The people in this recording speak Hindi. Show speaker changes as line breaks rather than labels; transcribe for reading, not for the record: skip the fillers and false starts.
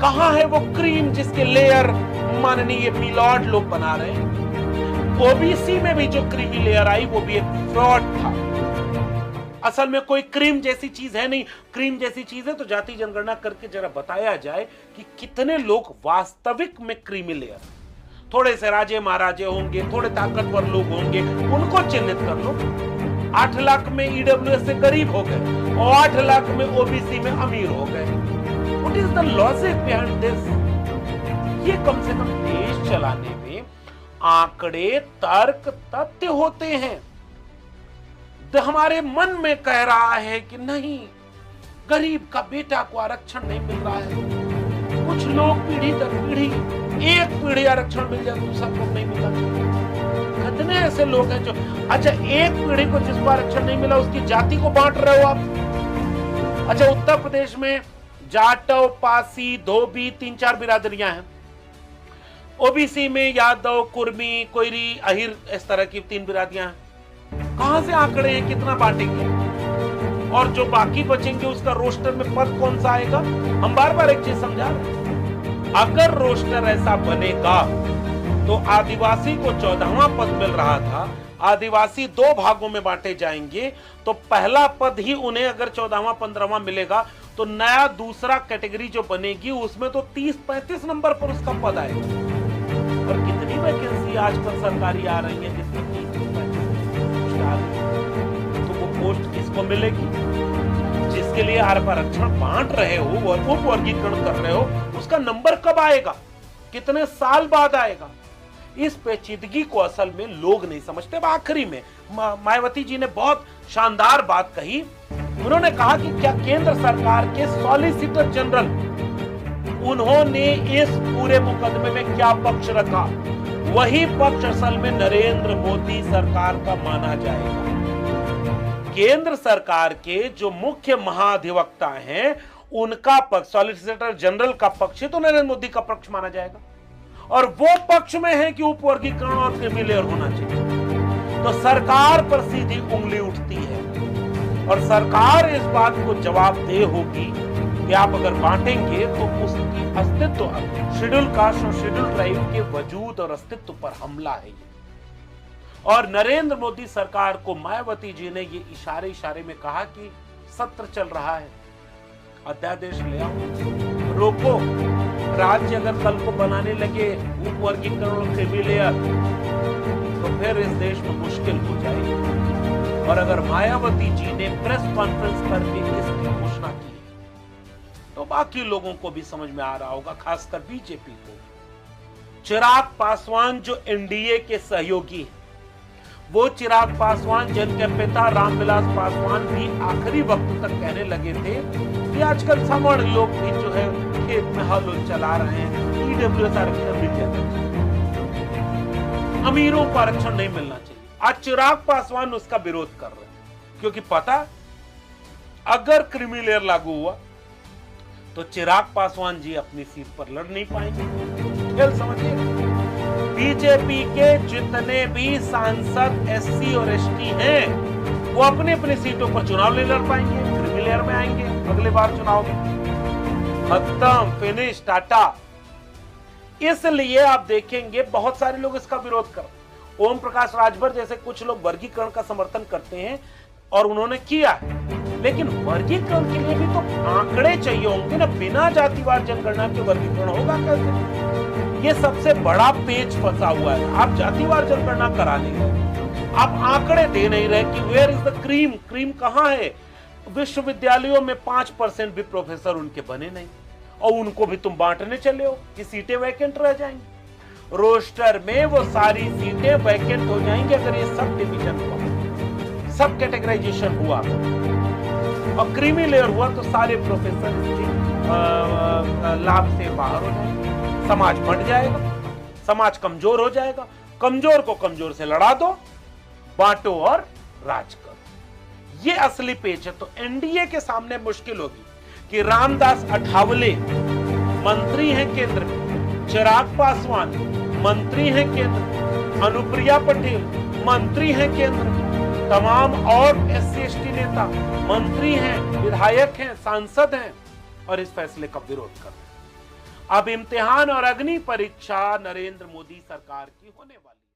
कहां है वो क्रीम जिसके लेयर माननीय मिलॉर्ड लोग बना रहे हैं? ओबीसी में भी जो क्रीमी लेयर आई वो भी एक फ्रॉड था। असल में कोई क्रीम जैसी चीज है नहीं। क्रीम जैसी चीज है तो जाति जनगणना करके जरा बताया जाए कि कितने लोग वास्तविक में क्रीमी लेयर, थोड़े से राजे महाराजे होंगे, थोड़े ताकतवर लोग होंगे, उनको चिन्हित कर लो। 8 लाख में ईडब्ल्यूएस से गरीब हो गए और 8 लाख में ओबीसी में अमीर हो गए। What is the logic behind this? ये कम से कम देश चलाने में आंकड़े, तर्क, तथ्य होते हैं। तो हमारे मन में कह रहा है कि नहीं, गरीब का बेटा को आरक्षण नहीं मिल रहा है। कुछ लोग पीढ़ी दर पीढ़ी, एक पीढ़ी आरक्षण मिल जाए, दूसरा को नहीं मिला। कितने ऐसे लोग हैं जो, अच्छा, एक पीढ़ी को जिसको आरक्षण नहीं मिला उसकी जाति को बांट रहे हो आप। अच्छा, उत्तर प्रदेश में जाटव, पासी, धोबी 3-4 बिरादरियां हैं। ओबीसी में यादव, कुर्मी, कोयरी, अहिर, इस तरह की 3 बिरादरियां हैं। कहां से आंकड़े हैं, कितना बांटेंगे? और जो बाकी बचेंगे उसका रोस्टर में पद कौन सा आएगा? हम बार बार एक चीज समझा रहे हैं, अगर रोस्टर ऐसा बनेगा तो आदिवासी को 14वां पद मिल रहा था, आदिवासी 2 भागों में बांटे जाएंगे, तो पहला पद ही उन्हें अगर 14वां 15वां मिलेगा तो नया दूसरा कैटेगरी जो बनेगी उसमें तो 30-35 नंबर पर उसका पद आएगा। और कितनी वैकेंसी आजकल सरकारी आ रही है जिसमें 30-35 आ रही है, तो वो पोस्ट किसको मिलेगी? जिसके लिए आरक्षण बांट रहे हो और उप वर्गीकरण कर रहे हो, उसका नंबर कब आएगा, कितने साल बाद आएगा? इस पेचीदगी को असल में लोग नहीं समझते। आखिरी में मायावती जी ने बहुत शानदार बात कही। उन्होंने कहा कि क्या केंद्र सरकार के सॉलिसिटर जनरल, उन्होंने इस पूरे मुकदमे में क्या पक्ष रखा, वही पक्ष असल में नरेंद्र मोदी सरकार का माना जाएगा। केंद्र सरकार के जो मुख्य महाधिवक्ता हैं उनका पक्ष, सॉलिसिटर जनरल का पक्ष तो नरेंद्र मोदी का पक्ष माना जाएगा। और वो पक्ष में है कि उप वर्गीकरण और क्रीमी लेयर होना चाहिए। तो सरकार पर सीधी उंगली उठती है और सरकार इस बात को जवाबदेह होगी कि आप अगर बांटेंगे तो उसकी अस्तित्व, शेड्यूल कास्ट और शेड्यूल ट्राइब के वजूद और अस्तित्व पर हमला है ये। और नरेंद्र मोदी सरकार को मायावती जी ने ये इशारे में कहा कि सत्र चल रहा है, अध्यादेश ले आओ, रोको। राज्य अगर कल को बनाने लगे उप वर्गीकरण और क्रीमी लेयर तो फिर इस देश में मुश्किल हो जाएगी। और अगर मायावती जी ने प्रेस कॉन्फ्रेंस करके इसकी घोषणा की तो बाकी लोगों को भी समझ में आ रहा होगा, खासकर बीजेपी को। चिराग पासवान जो एनडीए के सहयोगी हैं, वो चिराग पासवान जिनके पिता रामविलास पासवान भी आखिरी वक्त तक कहने लगे थे कि आजकल सवर्ण लोग भी जो है खेत में हल चला रहे हैं, ईडब्ल्यूएस आरक्षण भी कहते हैं, अमीरों को आरक्षण नहीं मिलना चाहिए। आज चिराग पासवान उसका विरोध कर रहे हैं क्योंकि पता, अगर क्रीमी लेयर लागू हुआ तो चिराग पासवान जी अपनी सीट पर लड़ नहीं पाएंगे। खेल समझिए, बीजेपी के जितने भी सांसद एससी और एसटी हैं वो अपने अपने सीटों पर चुनाव नहीं लड़ पाएंगे, क्रीमी लेयर में आएंगे अगले बार चुनाव में। खत्म, फिनिश, टाटा। इसलिए आप देखेंगे बहुत सारे लोग इसका विरोध कर, ओम प्रकाश राजभर जैसे कुछ लोग वर्गीकरण का समर्थन करते हैं और उन्होंने किया है, लेकिन वर्गीकरण के लिए भी तो आंकड़े चाहिए होंगे ना। बिना जातिवार जनगणना के वर्गीकरण होगा कैसे? ये सबसे बड़ा पेच फंसा हुआ है। आप जातिवार जनगणना करा नहीं रहे, आप आंकड़े दे नहीं रहे कि where is the cream, cream कहां है। विश्वविद्यालयों में 5% भी प्रोफेसर उनके बने नहीं और उनको भी तुम बांटने चले हो कि सीटें वैकेंट रह जाएंगी। रोस्टर में वो सारी सीटें वैकेंट हो जाएंगी अगर ये सब डिवीजन हुआ, सब कैटेगराइजेशन हुआ और क्रीमी लेयर हुआ तो सारे प्रोफेसर लाभ से बाहर हो जाएंगे, समाज बढ़ जाएगा, समाज कमजोर हो जाएगा। कमजोर को कमजोर से लड़ा दो, बांटो और राज करो। ये असली पेच है। तो एनडीए के सामने मुश्किल होगी कि रामदास अठावले मंत्री हैं केंद्र में, चिराग पासवान मंत्री हैं केंद्र, अनुप्रिया पटेल मंत्री हैं केंद्र, तमाम और एससी एसटी नेता मंत्री हैं, विधायक हैं, सांसद हैं और इस फैसले का विरोध कर रहे हैं। अब इम्तिहान और अग्नि परीक्षा नरेंद्र मोदी सरकार की होने वाली है।